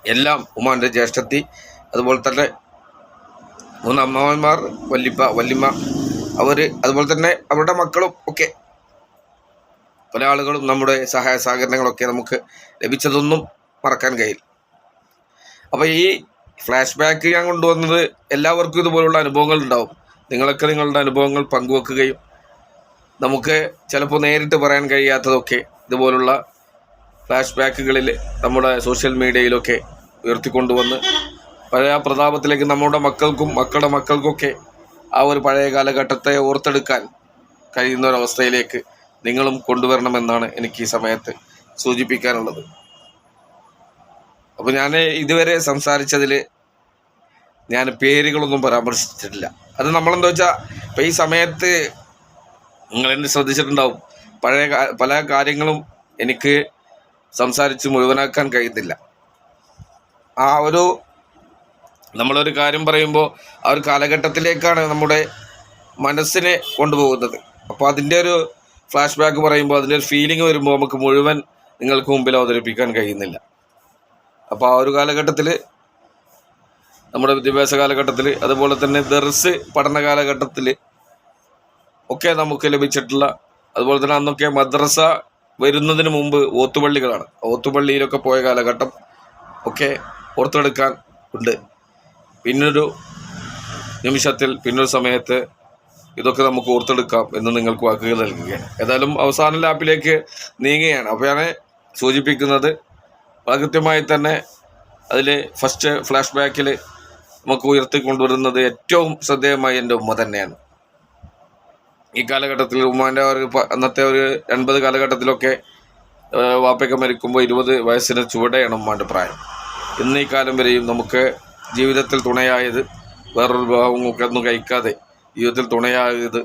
എല്ലാം, ഉമ്മാൻ്റെ ജ്യേഷ്ഠത്തി അതുപോലെ തന്നെ 3 അമ്മാവന്മാർ, വല്യമ്മ, അതുപോലെ തന്നെ അവരുടെ മക്കളും ഒക്കെ പല ആളുകളും നമ്മുടെ സഹായ സഹകരണങ്ങളൊക്കെ നമുക്ക് ലഭിച്ചതൊന്നും മറക്കാൻ കഴിയില്ല. അപ്പോൾ ഈ ഫ്ലാഷ് ബാക്ക് ഞാൻ കൊണ്ടുവന്നത് എല്ലാവർക്കും ഇതുപോലുള്ള അനുഭവങ്ങൾ ഉണ്ടാവും. നിങ്ങളൊക്കെ നിങ്ങളുടെ അനുഭവങ്ങൾ പങ്കുവെക്കുകയും നമുക്ക് ചിലപ്പോൾ നേരിട്ട് പറയാൻ കഴിയാത്തതൊക്കെ ഇതുപോലുള്ള ഫ്ലാഷ് ബാക്കുകളിൽ നമ്മുടെ സോഷ്യൽ മീഡിയയിലൊക്കെ ഉയർത്തിക്കൊണ്ടുവന്ന് പഴയ പ്രതാപത്തിലേക്ക് നമ്മുടെ മക്കൾക്കും മക്കളുടെ മക്കൾക്കൊക്കെ ആ ഒരു പഴയ കാലഘട്ടത്തെ ഓർത്തെടുക്കാൻ കഴിയുന്ന ഒരവസ്ഥയിലേക്ക് നിങ്ങളും കൊണ്ടുവരണമെന്നാണ് എനിക്ക് ഈ സമയത്ത് സൂചിപ്പിക്കാനുള്ളത്. അപ്പോൾ ഞാൻ ഇതുവരെ സംസാരിച്ചതിൽ ഞാൻ പേരുകളൊന്നും പരാമർശിച്ചിട്ടില്ല. അത് നമ്മളെന്താ വെച്ചാൽ ഇപ്പം ഈ സമയത്ത് നിങ്ങളെന്നെ ശ്രദ്ധിച്ചിട്ടുണ്ടാവും, പല കാര്യങ്ങളും എനിക്ക് സംസാരിച്ച് മുഴുവനാക്കാൻ കഴിയുന്നില്ല. നമ്മളൊരു കാര്യം പറയുമ്പോൾ ആ ഒരു കാലഘട്ടത്തിലേക്കാണ് നമ്മുടെ മനസ്സിനെ കൊണ്ടുപോകുന്നത്. അപ്പോൾ അതിൻ്റെ ഒരു ഫ്ലാഷ് ബാക്ക് പറയുമ്പോൾ അതിൻ്റെ ഒരു ഫീലിംഗ് വരുമ്പോൾ നമുക്ക് മുഴുവൻ നിങ്ങൾക്ക് മുമ്പിൽ അവതരിപ്പിക്കാൻ കഴിയുന്നില്ല. അപ്പോൾ ആ ഒരു കാലഘട്ടത്തിൽ, നമ്മുടെ വിദ്യാഭ്യാസ കാലഘട്ടത്തിൽ, അതുപോലെ തന്നെ ദർസ് പഠന കാലഘട്ടത്തിൽ ഒക്കെ നമുക്ക് ലഭിച്ചിട്ടുള്ള, അതുപോലെ തന്നെ അന്നൊക്കെ മദ്രസ വരുന്നതിന് മുമ്പ് ഓത്തുപള്ളികളാണ്. ഓത്തുപള്ളിയിലൊക്കെ പോയ കാലഘട്ടം ഒക്കെ ഓർത്തെടുക്കാൻ ഉണ്ട്. പിന്നൊരു നിമിഷത്തിൽ, പിന്നൊരു സമയത്ത് ഇതൊക്കെ നമുക്ക് ഓർത്തെടുക്കാം എന്ന് നിങ്ങൾക്ക് വാക്കുകൾ നൽകുകയാണ്. ഏതായാലും അവസാന ലാപ്പിലേക്ക് നീങ്ങുകയാണ്. അപ്പോൾ ഞാൻ സൂചിപ്പിക്കുന്നത് കൃത്യമായി തന്നെ അതിൽ ഫസ്റ്റ് ഫ്ലാഷ് ബാക്കിൽ നമുക്ക് ഉയർത്തിക്കൊണ്ടുവരുന്നത് ഏറ്റവും ശ്രദ്ധേയമായി എൻ്റെ ഉമ്മ തന്നെയാണ്. ഈ കാലഘട്ടത്തിൽ ഉമ്മാൻ്റെ അന്നത്തെ ഒരു 80 കാലഘട്ടത്തിലൊക്കെ വാപ്പയൊക്കെ മരിക്കുമ്പോൾ 20 വയസ്സിന് ചുവടെയാണ് ഉമ്മാൻ്റെ പ്രായം. ഇന്ന് ഈ കാലം വരെയും നമുക്ക് ജീവിതത്തിൽ തുണയായത്, വേറൊരു വിഭാഗമൊക്കെ ഒന്നും കഴിക്കാതെ ജീവിതത്തിൽ തുണയായത്,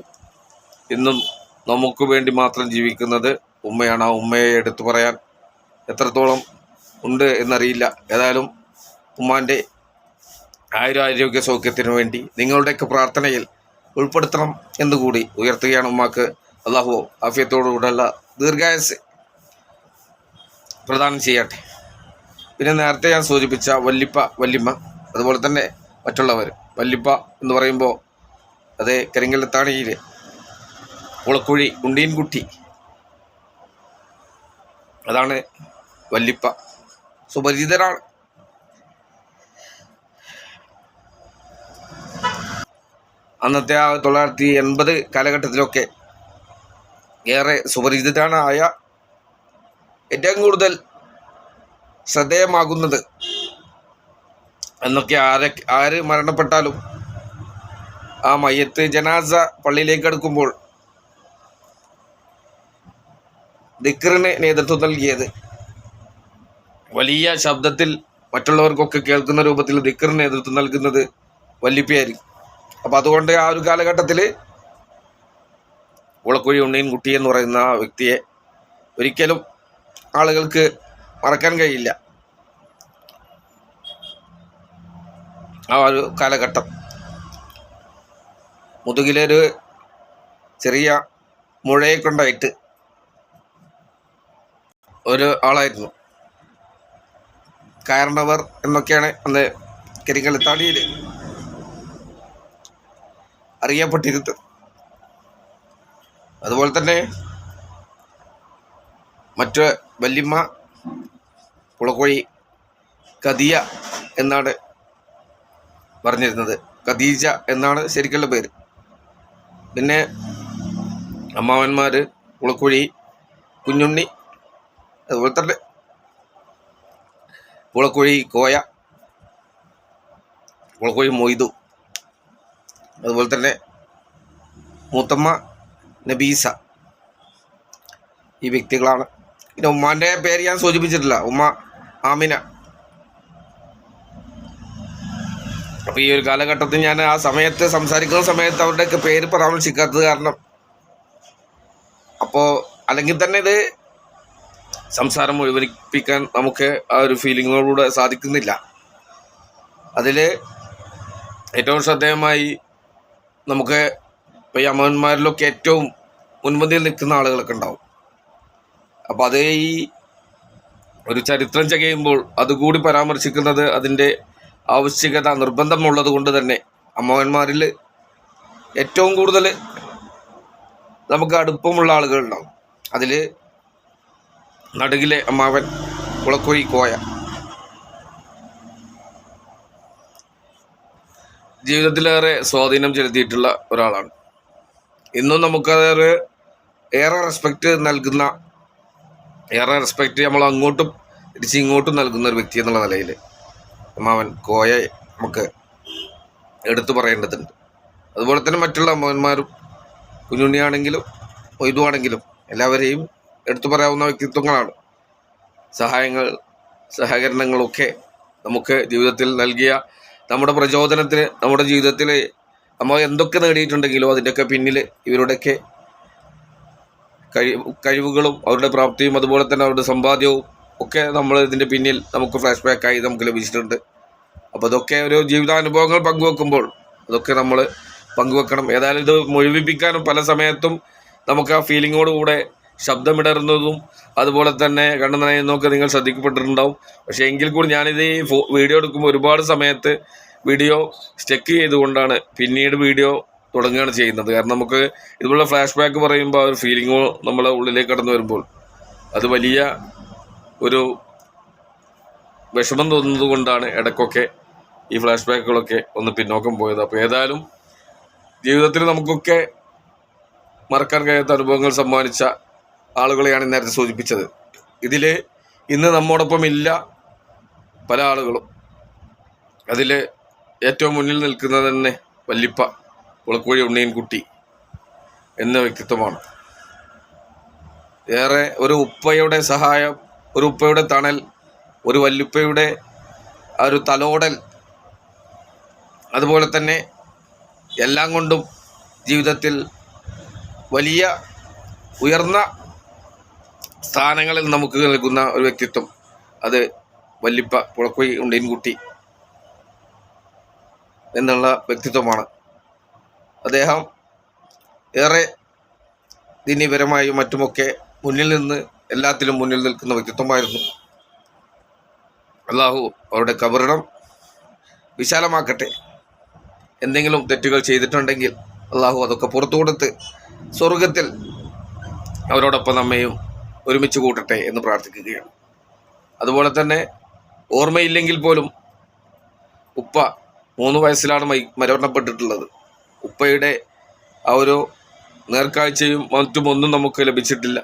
ഇന്നും നമുക്ക് വേണ്ടി മാത്രം ജീവിക്കുന്നത് ഉമ്മയാണ്. ആ ഉമ്മയെ എടുത്തു പറയാൻ എത്രത്തോളം ഉണ്ട് എന്നറിയില്ല. ഏതായാലും ഉമ്മാൻ്റെ ആരോഗ്യ സൗഖ്യത്തിനു വേണ്ടി നിങ്ങളുടെയൊക്കെ പ്രാർത്ഥനയിൽ ഉൾപ്പെടുത്തണം എന്നുകൂടി ഉയർത്തുകയാണ്. ഉമ്മാക്ക് അള്ളാഹു ആഫിയത്തോടുകൂടെയുള്ള ദീർഘായുസ്സ് പ്രദാനം ചെയ്യട്ടെ. പിന്നെ നേരത്തെ ഞാൻ സൂചിപ്പിച്ച വല്ലിപ്പ, വല്ലിമ്മ, അതുപോലെ തന്നെ മറ്റുള്ളവർ. വല്ലിപ്പ എന്ന് പറയുമ്പോൾ അത് കരിങ്കല്ലത്താണിയിൽ ഉളക്കുഴി ഉണ്ടീൻകുട്ടി, അതാണ് വല്ലിപ്പ. സുപരിചിതരാണ്. അന്നത്തെ 1980 കാലഘട്ടത്തിലൊക്കെ ഏറെ സുപരിചിതനായ, ഏറ്റവും കൂടുതൽ ശ്രദ്ധേയമാകുന്നത് എന്നൊക്കെ ആര് മരണപ്പെട്ടാലും ആ മയ്യത്ത് ജനാസ പള്ളിയിലേക്ക് എടുക്കുമ്പോൾ ദിക്റിന് നേതൃത്വം നൽകിയത്, വലിയ ശബ്ദത്തിൽ മറ്റുള്ളവർക്കൊക്കെ കേൾക്കുന്ന രൂപത്തിൽ ദിക്റിന് നേതൃത്വം നൽകുന്നത് വല്ലിപ്പയായിരിക്കും. അപ്പം അതുകൊണ്ട് ആ ഒരു കാലഘട്ടത്തിൽ ഉളക്കുഴി ഉണ്ണീൻകുട്ടി എന്ന് പറയുന്ന ആ വ്യക്തിയെ ഒരിക്കലും ആളുകൾക്ക് മറക്കാൻ കഴിയില്ല. ആ ഒരു കാലഘട്ടം മുതുകിലൊരു ചെറിയ മുഴയൊക്കെ ഉണ്ടായിട്ട് ഒരു ആളായിരുന്നു. കാരണവർ എന്നൊക്കെയാണ് അന്ന് കരിങ്കല്ലത്താണിയിൽ അറിയപ്പെട്ടിരുന്നത്. അതുപോലെ തന്നെ മറ്റു വല്യമ്മ പുളക്കോഴി ഖദിയ എന്നാണ് പറഞ്ഞിരുന്നത്. ഖദീജ എന്നാണ് ശരിക്കുള്ള പേര്. പിന്നെ അമ്മാവന്മാർ പുളക്കുഴി കുഞ്ഞുണ്ണി, അതുപോലെ തന്നെ പുളക്കുഴി കോയ, പുളക്കുഴി മൊയ്തു, അതുപോലെ തന്നെ മൂത്തമ്മ നബീസ, ഈ വ്യക്തികളാണ്. പിന്നെ ഉമ്മാൻ്റെ പേര് ഞാൻ സൂചിപ്പിച്ചിട്ടില്ല, ഉമ്മ ആമിന. അപ്പോൾ ഈ ഒരു കാലഘട്ടത്തിൽ ഞാൻ ആ സമയത്ത് സംസാരിക്കുന്ന സമയത്ത് അവരുടെയൊക്കെ പേര് പരാമർശിക്കാത്തത് കാരണം, അപ്പോൾ അല്ലെങ്കിൽ തന്നെ ഇത് സംസാരം മുഴുവനിപ്പിക്കാൻ നമുക്ക് ആ ഒരു ഫീലിങ്ങോടുകൂടെ സാധിക്കുന്നില്ല. അതിൽ ഏറ്റവും ശ്രദ്ധേയമായി നമുക്ക് ഇപ്പോൾ ഈ അമ്മന്മാരിലൊക്കെ ഏറ്റവും മുൻപന്തിയിൽ നിൽക്കുന്ന ആളുകളൊക്കെ ഉണ്ടാവും. അപ്പോൾ അത് ഈ ഒരു ചരിത്രം ചെയ്യുമ്പോൾ അതുകൂടി പരാമർശിക്കുന്നത് അതിൻ്റെ ആവശ്യകത, നിർബന്ധമുള്ളത് കൊണ്ട് തന്നെ അമ്മവന്മാരിൽ ഏറ്റവും കൂടുതൽ നമുക്ക് അടുപ്പമുള്ള ആളുകളുണ്ടാവും. അതിൽ നടുകിലെ അമ്മാവൻ കുളക്കുഴി കോയ ജീവിതത്തിലേറെ സ്വാധീനം ചെലുത്തിയിട്ടുള്ള ഒരാളാണ്. ഇന്നും നമുക്കത് ഏറെ റെസ്പെക്റ്റ് നൽകുന്ന, ഏറെ റെസ്പെക്റ്റ് നമ്മൾ അങ്ങോട്ടും തിരിച്ചിങ്ങോട്ടും നൽകുന്ന ഒരു വ്യക്തി എന്നുള്ള നിലയിൽ അമ്മാവൻ കോയയെ നമുക്ക് എടുത്തു പറയേണ്ടതുണ്ട്. അതുപോലെ തന്നെ മറ്റുള്ള അമ്മവന്മാരും, കുഞ്ഞുണ്ണിയാണെങ്കിലും മൊയ്തുവാണെങ്കിലും എല്ലാവരെയും എടുത്തു പറയാവുന്ന വ്യക്തിത്വങ്ങളാണ്. സഹായങ്ങൾ, സഹകരണങ്ങളൊക്കെ നമുക്ക് ജീവിതത്തിൽ നൽകിയ, നമ്മുടെ പ്രചോദനത്തിന്, നമ്മുടെ ജീവിതത്തിൽ നമ്മൾ എന്തൊക്കെ നേടിയിട്ടുണ്ടെങ്കിലോ അതിൻ്റെയൊക്കെ പിന്നിൽ ഇവരുടെയൊക്കെ കഴിവുകളും അവരുടെ പ്രാപ്തിയും അതുപോലെ തന്നെ അവരുടെ സമ്പാദ്യവും ഒക്കെ നമ്മൾ ഇതിൻ്റെ പിന്നിൽ നമുക്ക് ഫ്ലാഷ് ബാക്കായി നമുക്ക് ലഭിച്ചിട്ടുണ്ട്. അപ്പോൾ അതൊക്കെ ഒരു ജീവിതാനുഭവങ്ങൾ പങ്കുവെക്കുമ്പോൾ അതൊക്കെ നമ്മൾ പങ്കുവെക്കണം. ഏതായാലും ഇത് മുഴുവിപ്പിക്കാനും പല സമയത്തും നമുക്ക് ആ ഫീലിങ്ങോടുകൂടെ ശബ്ദമിടറുന്നതും അതുപോലെ തന്നെ കണ്ണു നനയുന്നതൊക്കെ നിങ്ങൾ ശ്രദ്ധിക്കപ്പെട്ടിട്ടുണ്ടാവും. പക്ഷേ എങ്കിൽ കൂടി ഞാനിത് ഈ വീഡിയോ എടുക്കുമ്പോൾ ഒരുപാട് സമയത്ത് വീഡിയോ സ്റ്റക്ക് ചെയ്തുകൊണ്ടാണ് പിന്നീട് വീഡിയോ തുടങ്ങുകയാണ് ചെയ്യുന്നത്. കാരണം നമുക്ക് ഇതുപോലുള്ള ഫ്ലാഷ് ബാക്ക് പറയുമ്പോൾ ആ ഒരു ഫീലിങ്ങോ നമ്മളെ ഉള്ളിലേക്ക് കടന്നു വരുമ്പോൾ അത് വലിയ ഒരു വിഷമം തോന്നുന്നത് കൊണ്ടാണ് ഇടയ്ക്കൊക്കെ ഈ ഫ്ലാഷ് ബാക്കുകളൊക്കെ ഒന്ന് പിന്നോക്കം പോയത്. അപ്പോൾ ഏതായാലും ജീവിതത്തിൽ നമുക്കൊക്കെ മറക്കാൻ കഴിയാത്ത അനുഭവങ്ങൾ സമ്മാനിച്ച ആളുകളെയാണ് നേരത്തെ സൂചിപ്പിച്ചത്. ഇതിൽ ഇന്ന് നമ്മോടൊപ്പം ഇല്ല പല ആളുകളും. അതിൽ ഏറ്റവും മുന്നിൽ നിൽക്കുന്നത് തന്നെ വല്ലിപ്പ ഉളക്കുഴി ഉണ്ണീൻകുട്ടി എന്ന വ്യക്തിത്വമാണ്. ഏറെ ഒരു ഉപ്പയുടെ സഹായം, ഒരു ഉപ്പയുടെ തണൽ, ഒരു വല്ലുപ്പയുടെ ആ ഒരു തലോടൽ, അതുപോലെ തന്നെ എല്ലാം കൊണ്ടും ജീവിതത്തിൽ വലിയ ഉയർന്ന സ്ഥാനങ്ങളിൽ നമുക്ക് നൽകുന്ന ഒരു വ്യക്തിത്വം, അത് വല്ലിപ്പ പുഴക്കുഴി ഉണ്ടീൻകുട്ടി എന്നുള്ള വ്യക്തിത്വമാണ്. അദ്ദേഹം ഏറെ ദീനീപരമായും മറ്റുമൊക്കെ മുന്നിൽ നിന്ന് എല്ലാത്തിലും മുന്നിൽ നിൽക്കുന്ന വ്യക്തിത്വമായിരുന്നു. അള്ളാഹു അവരുടെ കബറിടം വിശാലമാക്കട്ടെ. എന്തെങ്കിലും തെറ്റുകൾ ചെയ്തിട്ടുണ്ടെങ്കിൽ അള്ളാഹു അതൊക്കെ പുറത്തു കൊടുത്ത് സ്വർഗത്തിൽ അവരോടൊപ്പം നമ്മയും ഒരുമിച്ച് കൂട്ടട്ടെ എന്ന് പ്രാർത്ഥിക്കുകയാണ്. അതുപോലെ തന്നെ ഓർമ്മയില്ലെങ്കിൽ പോലും ഉപ്പ 3 വയസ്സിലാണ് മരണപ്പെട്ടിട്ടുള്ളത്. ഉപ്പയുടെ ആ ഒരു നേർക്കാഴ്ചയും മറ്റുമൊന്നും നമുക്ക് ലഭിച്ചിട്ടില്ല,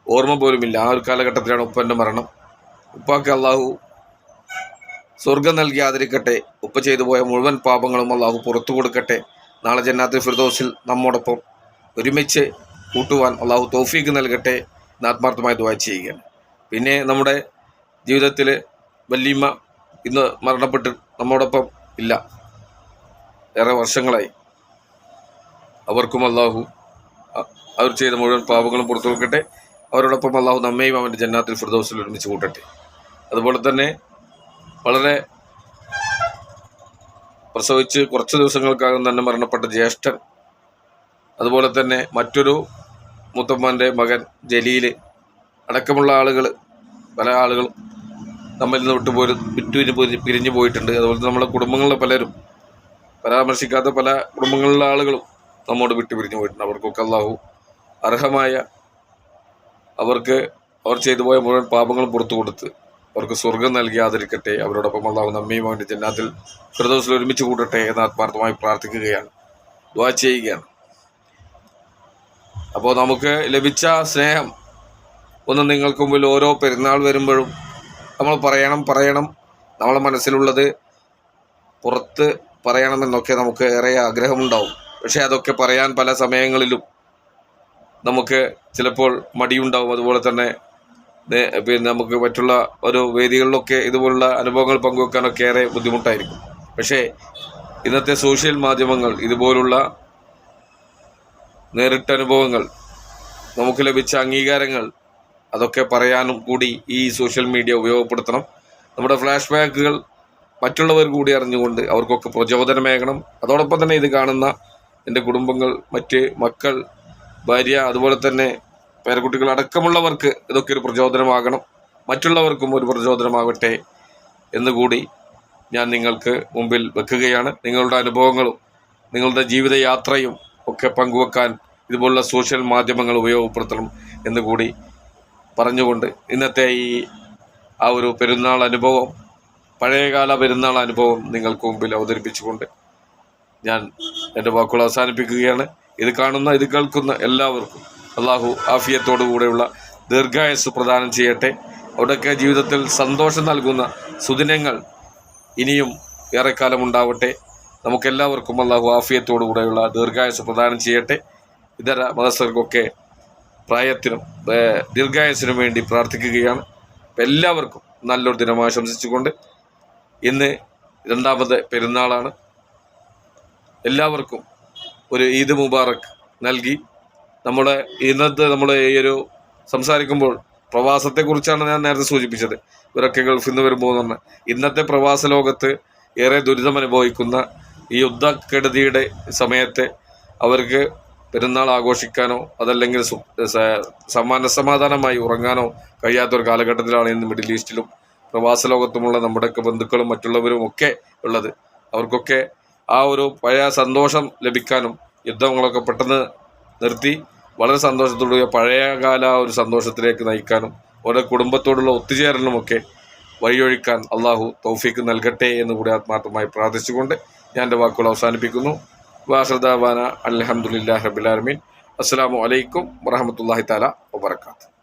ഓർമ്മ പോലുമില്ല. ആ ഒരു കാലഘട്ടത്തിലാണ് ഉപ്പൻ്റെ മരണം. ഉപ്പാക്ക് അള്ളാഹു സ്വർഗം നൽകി ആദരിക്കട്ടെ. ഉപ്പ ചെയ്തു പോയ മുഴുവൻ പാപങ്ങളും അള്ളാഹു പുറത്തു കൊടുക്കട്ടെ. നാളെ ജന്നാത്തുൽ ഫിർദൗസിൽ നമ്മോടൊപ്പം ഒരുമിച്ച് കൂട്ടുവാൻ അള്ളാഹു തൗഫീഖ് നൽകട്ടെ എന്ന് ആത്മാർത്ഥമായി ദുആ ചെയ്യുകയാണ്. പിന്നെ നമ്മുടെ ജീവിതത്തിൽ വല്യമ്മ ഇന്ന് മരണപ്പെട്ട് നമ്മോടൊപ്പം ഇല്ല, ഏറെ വർഷങ്ങളായി. അവർക്കും അള്ളാഹു അവർ ചെയ്ത മുഴുവൻ പാപങ്ങളും പുറത്തു കൊടുക്കട്ടെ. അവരോടൊപ്പം അള്ളാഹു നമ്മയും അവൻ്റെ ജന്നാത്തുൽ ഫിർദൗസിൽ ഒരുമിച്ച് കൂട്ടട്ടെ. അതുപോലെ തന്നെ വളരെ പ്രസവിച്ച് കുറച്ച് ദിവസങ്ങൾക്കകം തന്നെ മരണപ്പെട്ട ജ്യേഷ്ഠൻ, അതുപോലെ തന്നെ മറ്റൊരു മുത്തമ്മൻ്റെ മകൻ ജലീൽ അടക്കമുള്ള ആളുകൾ, പല ആളുകളും നമ്മിൽ നിന്ന് പിരിഞ്ഞു പോയിട്ടുണ്ട്. അതുപോലെ തന്നെ നമ്മുടെ കുടുംബങ്ങളിലെ പലരും, പരാമർശിക്കാത്ത പല കുടുംബങ്ങളിലെ ആളുകളും നമ്മോട് പിരിഞ്ഞു പോയിട്ടുണ്ട്. അവർക്കൊക്കെ അള്ളാഹു അർഹമായ, അവർക്ക് അവർ ചെയ്തു പോയ മുഴുവൻ പാപങ്ങളും പുറത്തു കൊടുത്ത് അവർക്ക് സ്വർഗം നൽകി ആദരിക്കട്ടെ. അവരോടൊപ്പം അള്ളാഹു നമ്മയും വേണ്ടി ജന്നാത്തിൽ ഫിർദൗസിൽ ഒരുമിച്ച് കൂട്ടട്ടെ എന്ന് ആത്മാർത്ഥമായി പ്രാർത്ഥിക്കുകയാണ്, ദുആ ചെയ്യുകയാണ്. അപ്പോൾ നമുക്ക് ലഭിച്ച സ്നേഹം ഒന്ന് നിങ്ങൾക്ക് മുമ്പിൽ ഓരോ പെരുന്നാൾ വരുമ്പോഴും നമ്മൾ പറയണം നമ്മളെ മനസ്സിലുള്ളത് പുറത്ത് പറയണമെന്നൊക്കെ നമുക്ക് ഏറെ ആഗ്രഹമുണ്ടാവും. പക്ഷേ അതൊക്കെ പറയാൻ പല സമയങ്ങളിലും നമുക്ക് ചിലപ്പോൾ മടിയുണ്ടാവും. അതുപോലെ തന്നെ പിന്നെ നമുക്ക് മറ്റുള്ള ഒരു വേദികളിലൊക്കെ ഇതുപോലുള്ള അനുഭവങ്ങൾ പങ്കുവെക്കാനൊക്കെ ഏറെ ബുദ്ധിമുട്ടായിരിക്കും. പക്ഷേ ഇന്നത്തെ സോഷ്യൽ മാധ്യമങ്ങൾ ഇതുപോലുള്ള നേരിട്ട അനുഭവങ്ങൾ, നമുക്ക് ലഭിച്ച അംഗീകാരങ്ങൾ, അതൊക്കെ പറയാനും കൂടി ഈ സോഷ്യൽ മീഡിയ ഉപയോഗപ്പെടുത്തണം. നമ്മുടെ ഫ്ലാഷ് ബാക്കുകൾ മറ്റുള്ളവർ കൂടി അറിഞ്ഞുകൊണ്ട് അവർക്കൊക്കെ പ്രചോദനമേകണം. അതോടൊപ്പം തന്നെ ഇത് കാണുന്ന എൻ്റെ കുടുംബങ്ങൾ, മറ്റ് മക്കൾ, ഭാര്യ, അതുപോലെ തന്നെ പേരക്കുട്ടികൾ അടക്കമുള്ളവർക്ക് ഇതൊക്കെ ഒരു പ്രചോദനമാകണം, മറ്റുള്ളവർക്കും ഒരു പ്രചോദനമാകട്ടെ എന്നുകൂടി ഞാൻ നിങ്ങൾക്ക് മുമ്പിൽ വെക്കുകയാണ്. നിങ്ങളുടെ അനുഭവങ്ങളും നിങ്ങളുടെ ജീവിതയാത്രയും ഒക്കെ പങ്കുവെക്കാൻ ഇതുപോലുള്ള സോഷ്യൽ മാധ്യമങ്ങൾ ഉപയോഗപ്പെടുത്തണം എന്നുകൂടി പറഞ്ഞുകൊണ്ട് ഇന്നത്തെ ആ ഒരു പെരുന്നാൾ അനുഭവം, പഴയകാല പെരുന്നാൾ അനുഭവം നിങ്ങൾക്ക് മുമ്പിൽ അവതരിപ്പിച്ചുകൊണ്ട് ഞാൻ എൻ്റെ വാക്കുകൾ അവസാനിപ്പിക്കുകയാണ്. ഇത് കാണുന്ന, ഇത് കേൾക്കുന്ന എല്ലാവർക്കും അള്ളാഹു ആഫിയത്തോടു കൂടെയുള്ള ദീർഘായുസ്സ് പ്രദാനം ചെയ്യട്ടെ. അവിടെയൊക്കെ ജീവിതത്തിൽ സന്തോഷം നൽകുന്ന സുദിനങ്ങൾ ഇനിയും ഏറെക്കാലം ഉണ്ടാവട്ടെ. നമുക്കെല്ലാവർക്കും അള്ളാഹു ആഫിയത്തോടു കൂടെയുള്ള ദീർഘായുസ്സ് പ്രദാനം ചെയ്യട്ടെ. ഇതര മതസ്ഥർക്കൊക്കെ പ്രായത്തിനും ദീർഘായുസ്സിനും വേണ്ടി പ്രാർത്ഥിക്കുകയാണ്. എല്ലാവർക്കും നല്ലൊരു ദിനം ആശംസിച്ചുകൊണ്ട് ഇന്ന് 2ാമത് പെരുന്നാളാണ്. എല്ലാവർക്കും ഒരു ഈദ് മുബാറക്ക് നൽകി ഇന്നത്തെ നമ്മുടെ ഈ ഒരു സംസാരിക്കുമ്പോൾ പ്രവാസത്തെക്കുറിച്ചാണ് ഞാൻ നേരത്തെ സൂചിപ്പിച്ചത്. ഇവരൊക്കെ ഗൾഫിൽ നിന്ന് വരുമ്പോൾ എന്ന് പറഞ്ഞാൽ ഇന്നത്തെ പ്രവാസ ലോകത്ത് ഏറെ ദുരിതമനുഭവിക്കുന്ന ഈ യുദ്ധക്കെടുതിയുടെ സമയത്ത് അവർക്ക് പെരുന്നാൾ ആഘോഷിക്കാനോ അതല്ലെങ്കിൽ സമാധാനമായി ഉറങ്ങാനോ കഴിയാത്തൊരു കാലഘട്ടത്തിലാണ് ഇന്ന് മിഡിൽ ഈസ്റ്റിലും പ്രവാസ ലോകത്തുമുള്ള നമ്മുടെയൊക്കെ ബന്ധുക്കളും മറ്റുള്ളവരും ഒക്കെ ഉള്ളത്. അവർക്കൊക്കെ ആ ഒരു പഴയ സന്തോഷം ലഭിക്കാനും യുദ്ധങ്ങളൊക്കെ പെട്ടെന്ന് നിർത്തി വളരെ സന്തോഷത്തോടുകൂടിയ പഴയകാല ഒരു സന്തോഷത്തിലേക്ക് നയിക്കാനും ഓരോ കുടുംബത്തോടുള്ള ഒത്തുചേരലുമൊക്കെ വഴിയൊഴിക്കാൻ അള്ളാഹു തൗഫീഖ് നൽകട്ടെ എന്ന് കൂടി ആത്മാർത്ഥമായി പ്രാർത്ഥിച്ചുകൊണ്ട് ഞാൻ എൻ്റെ വാക്കുകൾ അവസാനിപ്പിക്കുന്നു. വാഹിർ ദഅ്വാന അൽഹംദുലില്ലാഹി റബ്ബിൽ ആലമീൻ. അസ്സലാമു അലൈക്കും വറഹ്മത്തുള്ളാഹി തആല വബറകാതുഹു.